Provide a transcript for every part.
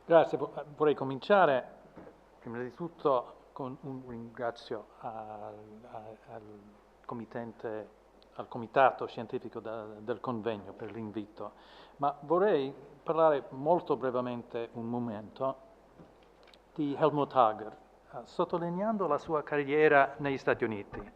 Grazie, vorrei cominciare prima di tutto con un ringrazio al Comitato scientifico del Convegno per l'invito, ma vorrei parlare molto brevemente un momento di Helmut Hager, sottolineando la sua carriera negli Stati Uniti.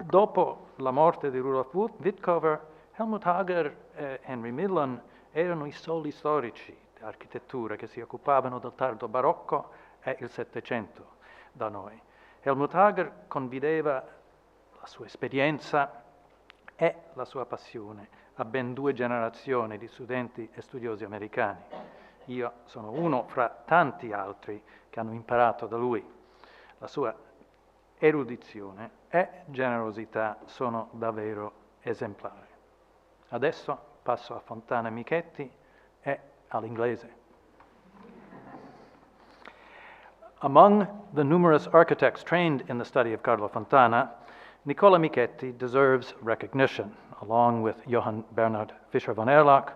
Dopo la morte di Rudolf Virchow, Helmut Hager e Henry Millen erano i soli storici di architettura che si occupavano del tardo barocco e il Settecento da noi. Helmut Hager condivideva la sua esperienza e la sua passione a ben 2 generazioni di studenti e studiosi americani. Io sono uno fra tanti altri che hanno imparato da lui. La sua erudizione e generosità sono davvero esemplari. Adesso passo a Fontana e Michetti e all'inglese. Among the numerous architects trained in the study of Carlo Fontana, Nicola Michetti deserves recognition, along with Johann Bernhard Fischer von Erlach,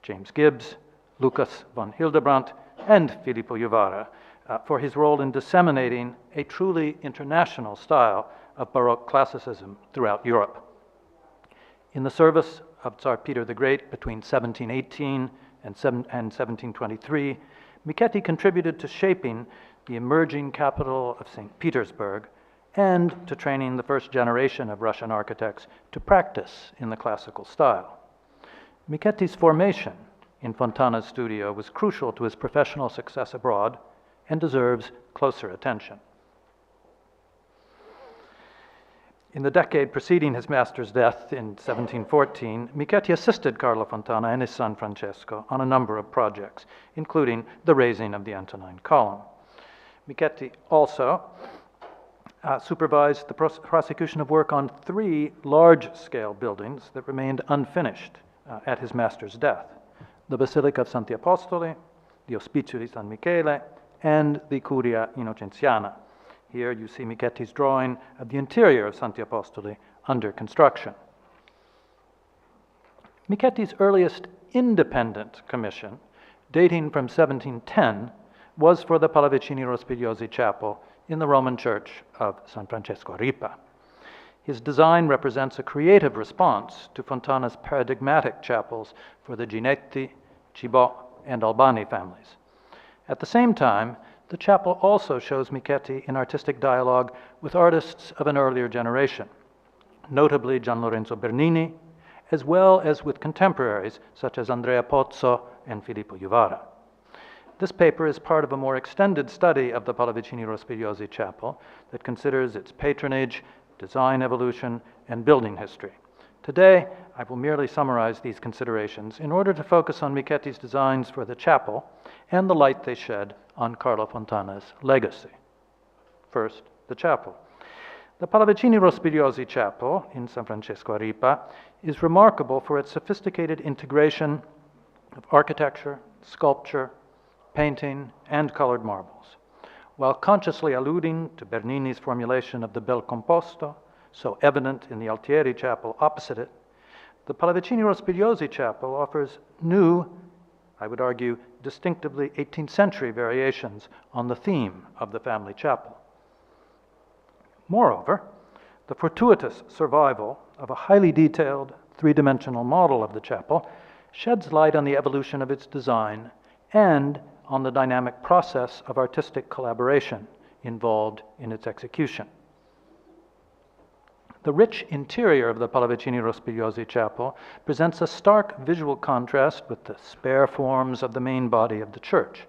James Gibbs, Lucas von Hildebrandt, and Filippo Juvara, for his role in disseminating a truly international style of Baroque classicism throughout Europe. In the service of Tsar Peter the Great between 1718 and 1723, Michetti contributed to shaping the emerging capital of St. Petersburg and to training the first generation of Russian architects to practice in the classical style. Michetti's formation in Fontana's studio was crucial to his professional success abroad and deserves closer attention. In the decade preceding his master's death in 1714, Michetti assisted Carlo Fontana and his son Francesco on a number of projects, including the raising of the Antonine Column. Michetti also supervised the prosecution of work on 3 large-scale buildings that remained unfinished at his master's death: the Basilica of Santi Apostoli, the Ospizio di San Michele, and the Curia Innocenziana. Here you see Michetti's drawing of the interior of Santi Apostoli under construction. Michetti's earliest independent commission, dating from 1710, was for the Pallavicini Rospigliosi chapel in the Roman church of San Francesco a Ripa. His design represents a creative response to Fontana's paradigmatic chapels for the Ginetti, Cibò, and Albani families. At the same time, the chapel also shows Michetti in artistic dialogue with artists of an earlier generation, notably Gian Lorenzo Bernini, as well as with contemporaries such as Andrea Pozzo and Filippo Juvara. This paper is part of a more extended study of the Pallavicini Rospigliosi chapel that considers its patronage, design evolution, and building history. Today, I will merely summarize these considerations in order to focus on Michetti's designs for the chapel and the light they shed on Carlo Fontana's legacy. First, the chapel. The Pallavicini Rospigliosi chapel in San Francesco a Ripa is remarkable for its sophisticated integration of architecture, sculpture, painting, and colored marbles. While consciously alluding to Bernini's formulation of the bel composto, so evident in the Altieri chapel opposite it, the Pallavicini Rospigliosi chapel offers new, I would argue, distinctively 18th century variations on the theme of the family chapel. Moreover, the fortuitous survival of a highly detailed 3-dimensional model of the chapel sheds light on the evolution of its design and on the dynamic process of artistic collaboration involved in its execution. The rich interior of the Pallavicini Rospigliosi chapel presents a stark visual contrast with the spare forms of the main body of the church.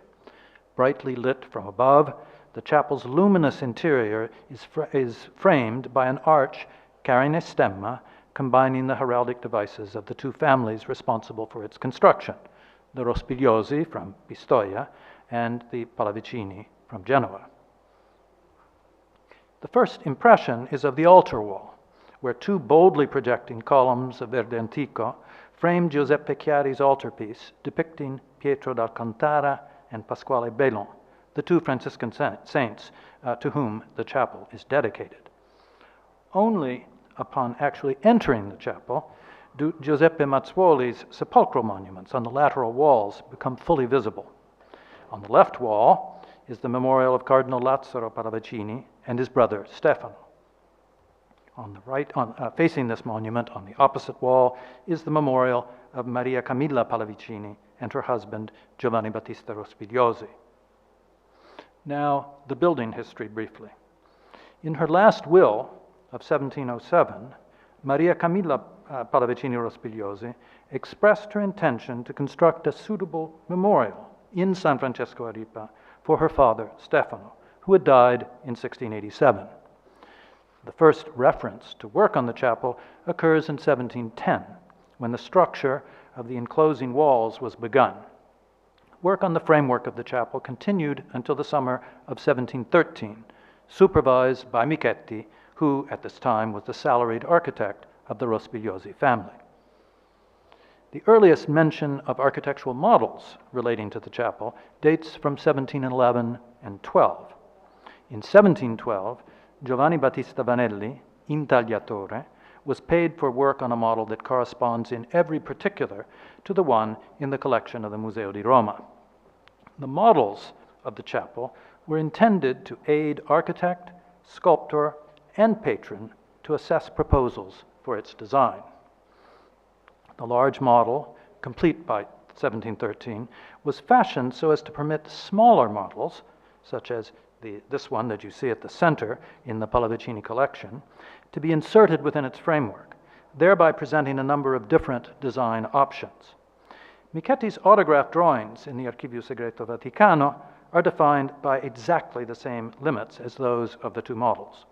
Brightly lit from above, the chapel's luminous interior is framed by an arch carrying a stemma combining the heraldic devices of the 2 families responsible for its construction, the Rospigliosi from Pistoia and the Pallavicini from Genoa. The first impression is of the altar wall, where 2 boldly projecting columns of verde antico frame Giuseppe Chiari's altarpiece depicting Pietro d'Alcantara and Pasquale Bellon, the 2 Franciscan saints to whom the chapel is dedicated. Only upon actually entering the chapel do Giuseppe Mazzuoli's sepulchral monuments on the lateral walls become fully visible. On the left wall is the memorial of Cardinal Lazzaro Pallavicini and his brother Stefano. On the right, facing this monument, on the opposite wall, is the memorial of Maria Camilla Pallavicini and her husband Giovanni Battista Rospigliosi. Now, the building history briefly. In her last will of 1707, Maria Camilla Pallavicini Rospigliosi expressed her intention to construct a suitable memorial in San Francesco a Ripa for her father Stefano, who had died in 1687. The first reference to work on the chapel occurs in 1710, when the structure of the enclosing walls was begun. Work on the framework of the chapel continued until the summer of 1713, supervised by Michetti, who at this time was the salaried architect of the Rospigliosi family. The earliest mention of architectural models relating to the chapel dates from 1711 and 12. In 1712, Giovanni Battista Vanelli, intagliatore, was paid for work on a model that corresponds in every particular to the one in the collection of the Museo di Roma. The models of the chapel were intended to aid architect, sculptor, and patron to assess proposals for its design. The large model, complete by 1713, was fashioned so as to permit smaller models, such as this one that you see at the center in the Pallavicini collection, to be inserted within its framework, thereby presenting a number of different design options. Michetti's autograph drawings in the Archivio Segreto Vaticano are defined by exactly the same limits as those of the two models.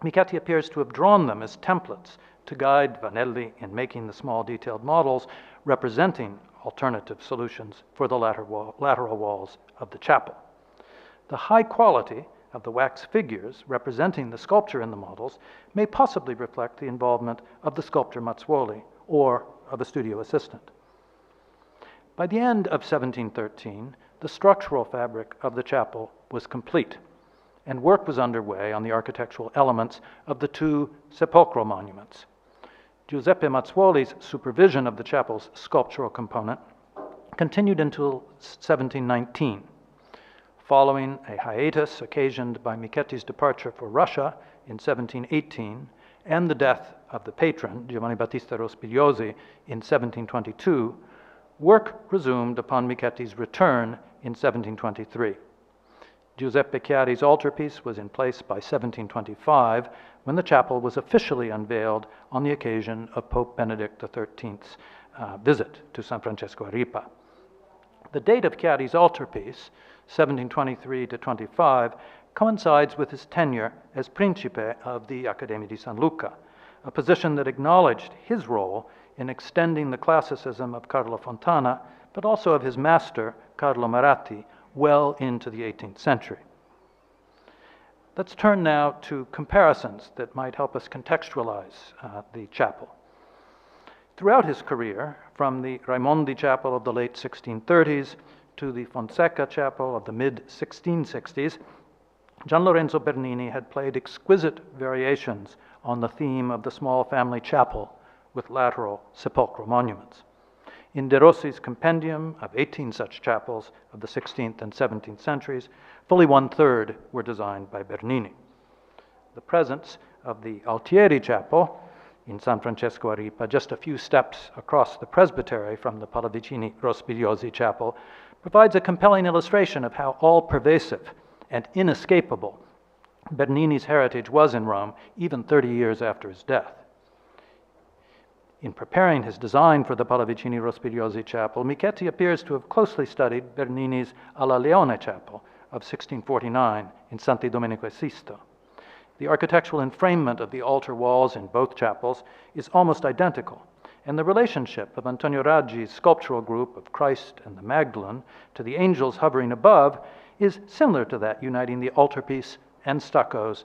Michetti appears to have drawn them as templates to guide Vanelli in making the small detailed models representing alternative solutions for the lateral walls of the chapel. The high quality of the wax figures representing the sculpture in the models may possibly reflect the involvement of the sculptor Mazzuoli or of a studio assistant. By the end of 1713, the structural fabric of the chapel was complete, and work was underway on the architectural elements of the two sepulchral monuments. Giuseppe Mazzuoli's supervision of the chapel's sculptural component continued until 1719. Following a hiatus occasioned by Michetti's departure for Russia in 1718 and the death of the patron, Giovanni Battista Rospigliosi, in 1722, work resumed upon Michetti's return in 1723. Giuseppe Chiari's altarpiece was in place by 1725, when the chapel was officially unveiled on the occasion of Pope Benedict XIII's visit to San Francesco a Ripa. The date of Chiari's altarpiece, 1723 to 25, coincides with his tenure as Principe of the Accademia di San Luca, a position that acknowledged his role in extending the classicism of Carlo Fontana, but also of his master, Carlo Maratti, well into the 18th century. Let's turn now to comparisons that might help us contextualize the chapel. Throughout his career, from the Raimondi Chapel of the late 1630s to the Fonseca Chapel of the mid-1660s, Gian Lorenzo Bernini had played exquisite variations on the theme of the small family chapel with lateral sepulchral monuments. In De Rossi's compendium of 18 such chapels of the 16th and 17th centuries, fully 1/3 were designed by Bernini. The presence of the Altieri Chapel in San Francesco a Ripa, just a few steps across the presbytery from the Pallavicini Rospigliosi Chapel, provides a compelling illustration of how all-pervasive and inescapable Bernini's heritage was in Rome, even 30 years after his death. In preparing his design for the Pallavicini Rospigliosi Chapel, Michetti appears to have closely studied Bernini's Alla Leone Chapel of 1649 in Santi Domenico e Sisto. The architectural enframement of the altar walls in both chapels is almost identical, and the relationship of Antonio Raggi's sculptural group of Christ and the Magdalene to the angels hovering above is similar to that uniting the altarpiece and stuccos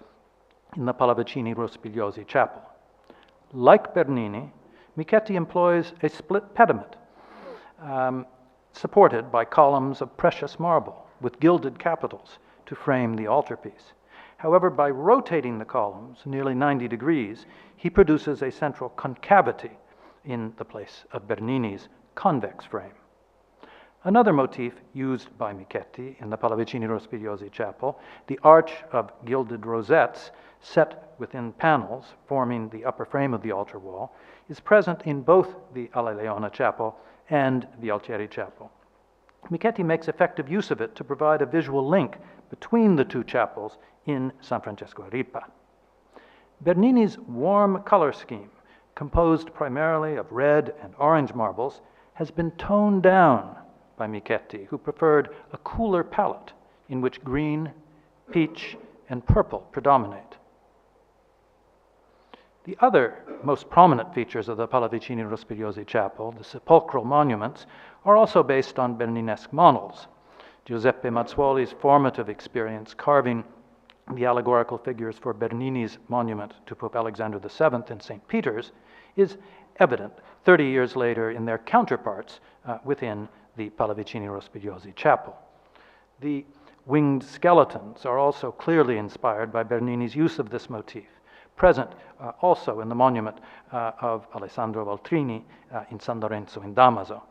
in the Pallavicini Rospigliosi Chapel. Like Bernini, Michetti employs a split pediment supported by columns of precious marble with gilded capitals to frame the altarpiece. However, by rotating the columns nearly 90 degrees, he produces a central concavity in the place of Bernini's convex frame. Another motif used by Michetti in the Pallavicini Rospigliosi chapel, the arch of gilded rosettes set within panels forming the upper frame of the altar wall, is present in both the Alla Leona chapel and the Altieri chapel. Michetti makes effective use of it to provide a visual link between the two chapels in San Francesco a Ripa. Bernini's warm color scheme, composed primarily of red and orange marbles, has been toned down by Michetti, who preferred a cooler palette in which green, peach, and purple predominate. The other most prominent features of the Pallavicini Rospigliosi chapel, the sepulchral monuments, are also based on Berninesque models. Giuseppe Mazzuoli's formative experience carving the allegorical figures for Bernini's monument to Pope Alexander VII in St. Peter's is evident 30 years later in their counterparts within the Pallavicini Rospigliosi chapel. The winged skeletons are also clearly inspired by Bernini's use of this motif, present also in the monument of Alessandro Valtrini in San Lorenzo in Damaso.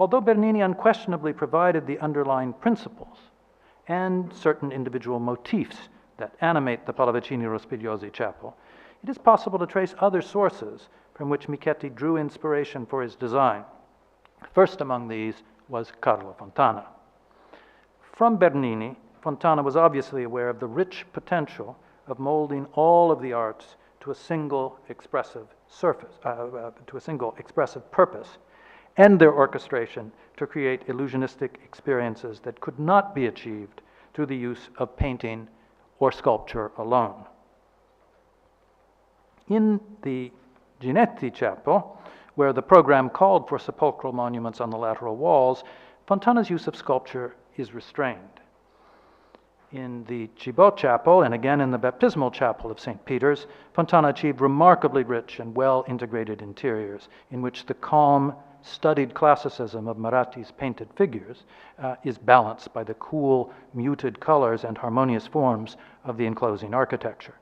Although Bernini unquestionably provided the underlying principles and certain individual motifs that animate the Pallavicini Rospigliosi chapel, it is possible to trace other sources from which Michetti drew inspiration for his design. First among these was Carlo Fontana. From Bernini, Fontana was obviously aware of the rich potential of molding all of the arts to a single expressive purpose, and their orchestration to create illusionistic experiences that could not be achieved through the use of painting or sculpture alone. In the Ginetti chapel, where the program called for sepulchral monuments on the lateral walls, Fontana's use of sculpture is restrained. In the Cibò chapel, and again in the baptismal chapel of St. Peter's, Fontana achieved remarkably rich and well-integrated interiors in which the calm, studied classicism of Maratti's painted figures is balanced by the cool, muted colors and harmonious forms of the enclosing architecture.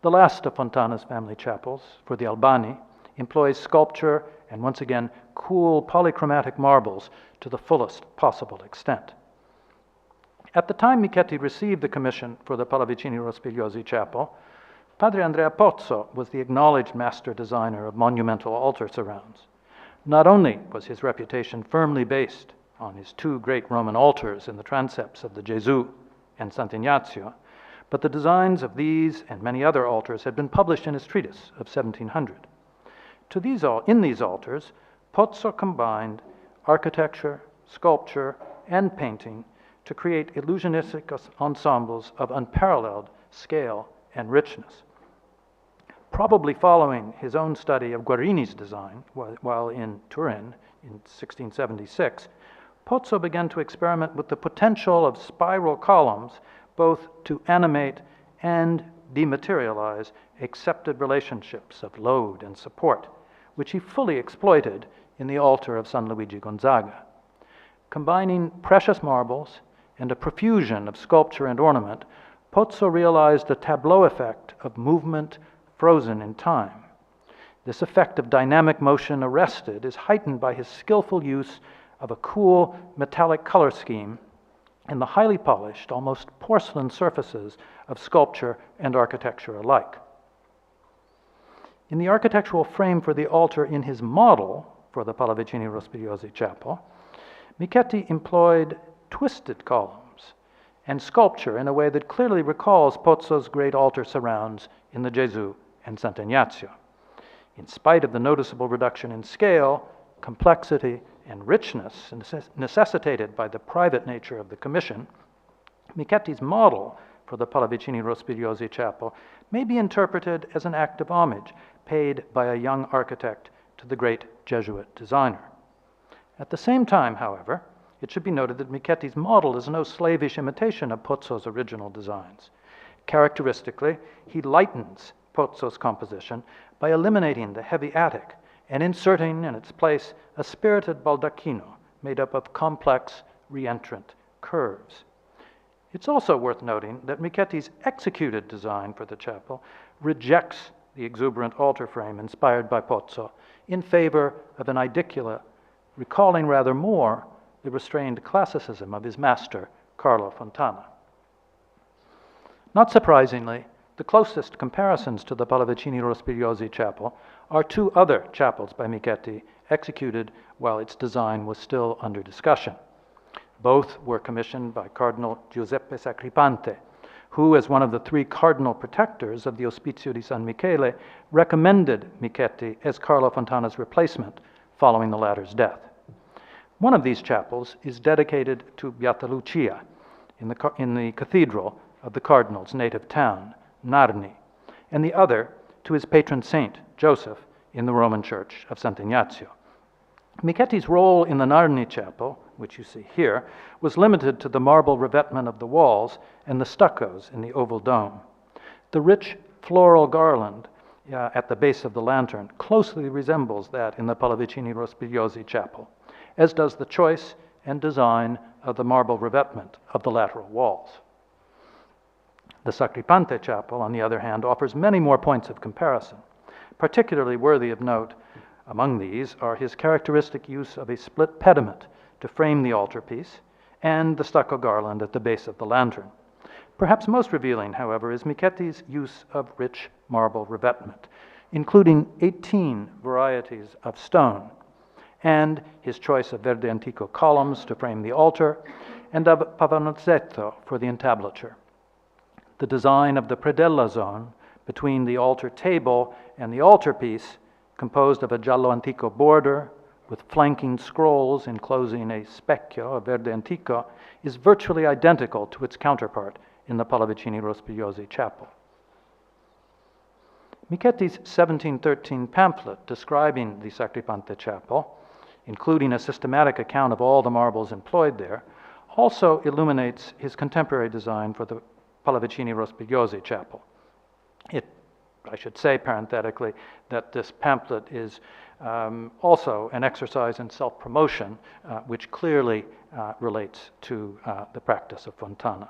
The last of Fontana's family chapels, for the Albani, employs sculpture and, once again, cool polychromatic marbles to the fullest possible extent. At the time Michetti received the commission for the Pallavicini Rospigliosi chapel, Padre Andrea Pozzo was the acknowledged master designer of monumental altar surrounds. Not only was his reputation firmly based on his two great Roman altars in the transepts of the Gesù and Sant'Ignazio, but the designs of these and many other altars had been published in his treatise of 1700. In these altars, Pozzo combined architecture, sculpture, and painting to create illusionistic ensembles of unparalleled scale and richness. Probably following his own study of Guarini's design while in Turin in 1676, Pozzo began to experiment with the potential of spiral columns both to animate and dematerialize accepted relationships of load and support, which he fully exploited in the altar of San Luigi Gonzaga. Combining precious marbles and a profusion of sculpture and ornament, Pozzo realized a tableau effect of movement frozen in time. This effect of dynamic motion arrested is heightened by his skillful use of a cool metallic color scheme and the highly polished, almost porcelain surfaces of sculpture and architecture alike. In the architectural frame for the altar in his model for the Pallavicini Rospigliosi chapel, Michetti employed twisted columns and sculpture in a way that clearly recalls Pozzo's great altar surrounds in the Gesù and Sant'Ignazio. In spite of the noticeable reduction in scale, complexity, and richness necessitated by the private nature of the commission, Michetti's model for the Pallavicini Rospigliosi chapel may be interpreted as an act of homage paid by a young architect to the great Jesuit designer. At the same time, however, it should be noted that Michetti's model is no slavish imitation of Pozzo's original designs. Characteristically, he lightens Pozzo's composition by eliminating the heavy attic and inserting in its place a spirited baldacchino made up of complex, reentrant curves. It's also worth noting that Michetti's executed design for the chapel rejects the exuberant altar frame inspired by Pozzo in favor of an idicula recalling rather more the restrained classicism of his master, Carlo Fontana. Not surprisingly, the closest comparisons to the Pallavicini Rospigliosi chapel are two other chapels by Michetti executed while its design was still under discussion. Both were commissioned by Cardinal Giuseppe Sacripante, who, as one of the three cardinal protectors of the Ospizio di San Michele, recommended Michetti as Carlo Fontana's replacement following the latter's death. One of these chapels is dedicated to Beata Lucia in the cathedral of the cardinal's native town, Narni, and the other to his patron saint, Joseph, in the Roman church of Sant'Ignazio. Michetti's role in the Narni chapel, which you see here, was limited to the marble revetment of the walls and the stuccos in the oval dome. The rich floral garland at the base of the lantern closely resembles that in the Pallavicini Rospigliosi chapel, as does the choice and design of the marble revetment of the lateral walls. The Sacripante chapel, on the other hand, offers many more points of comparison. Particularly worthy of note among these are his characteristic use of a split pediment to frame the altarpiece and the stucco garland at the base of the lantern. Perhaps most revealing, however, is Michetti's use of rich marble revetment, including 18 varieties of stone, and his choice of verde antico columns to frame the altar, and of pavonazzetto for the entablature. The design of the predella zone between the altar table and the altarpiece, composed of a giallo antico border with flanking scrolls enclosing a specchio, a verde antico, is virtually identical to its counterpart in the Pallavicini Rospigliosi chapel. Michetti's 1713 pamphlet describing the Sacripante chapel, including a systematic account of all the marbles employed there, also illuminates his contemporary design for the Pallavicini Rospigliosi chapel. I should say parenthetically that this pamphlet is also an exercise in self-promotion, which clearly relates to the practice of Fontana.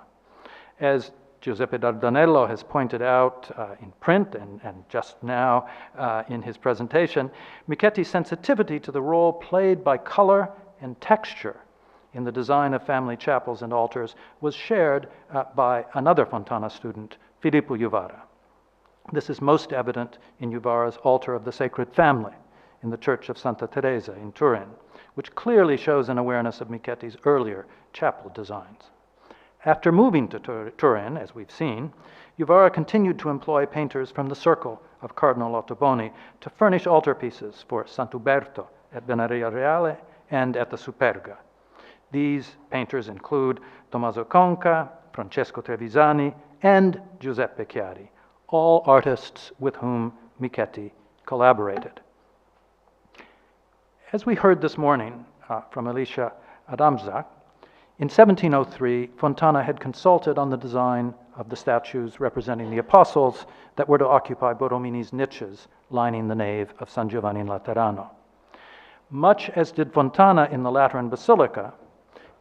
As Giuseppe Dardanello has pointed out in print and just now in his presentation, Michetti's sensitivity to the role played by color and texture in the design of family chapels and altars was shared by another Fontana student, Filippo Juvara. This is most evident in Juvara's altar of the Sacred Family in the Church of Santa Teresa in Turin, which clearly shows an awareness of Michetti's earlier chapel designs. After moving to Turin, as we've seen, Juvara continued to employ painters from the circle of Cardinal Ottoboni to furnish altarpieces for Sant'Uberto at Venaria Reale and at the Superga. These painters include Tommaso Conca, Francesco Trevisani, and Giuseppe Chiari, all artists with whom Michetti collaborated. As we heard this morning from Alicia Adamczak, in 1703, Fontana had consulted on the design of the statues representing the apostles that were to occupy Borromini's niches lining the nave of San Giovanni in Laterano. Much as did Fontana in the Lateran Basilica,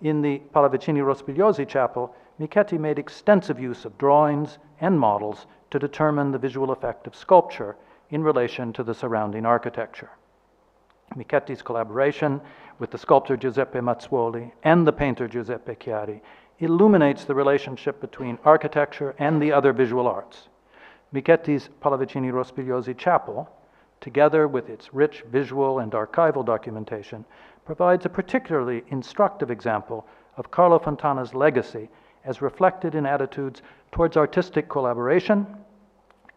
in the Pallavicini Rospigliosi chapel, Michetti made extensive use of drawings and models to determine the visual effect of sculpture in relation to the surrounding architecture. Michetti's collaboration with the sculptor Giuseppe Mazzuoli and the painter Giuseppe Chiari illuminates the relationship between architecture and the other visual arts. Michetti's Pallavicini Rospigliosi chapel, together with its rich visual and archival documentation, provides a particularly instructive example of Carlo Fontana's legacy as reflected in attitudes towards artistic collaboration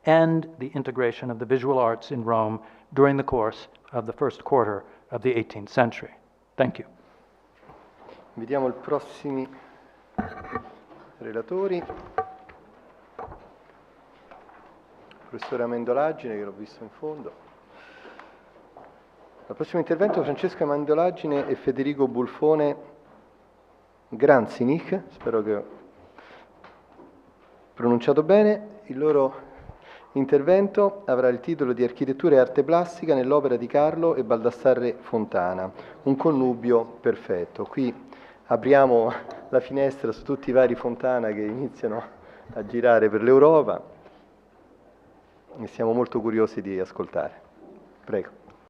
and the integration of the visual arts in Rome during the course of the first quarter of the 18th century. Thank you. Invitiamo i prossimi relatori. Professore Amendolaggine, che l'ho visto in fondo. Al prossimo intervento Francesco Amendolaggine e Federico Bulfone Granzinic, spero che ho pronunciato bene. Il loro intervento avrà il titolo di Architettura e arte plastica nell'opera di Carlo e Baldassarre Fontana, un connubio perfetto. Qui apriamo la finestra su tutti i vari Fontana che iniziano a girare per l'Europa e siamo molto curiosi di ascoltare. Prego.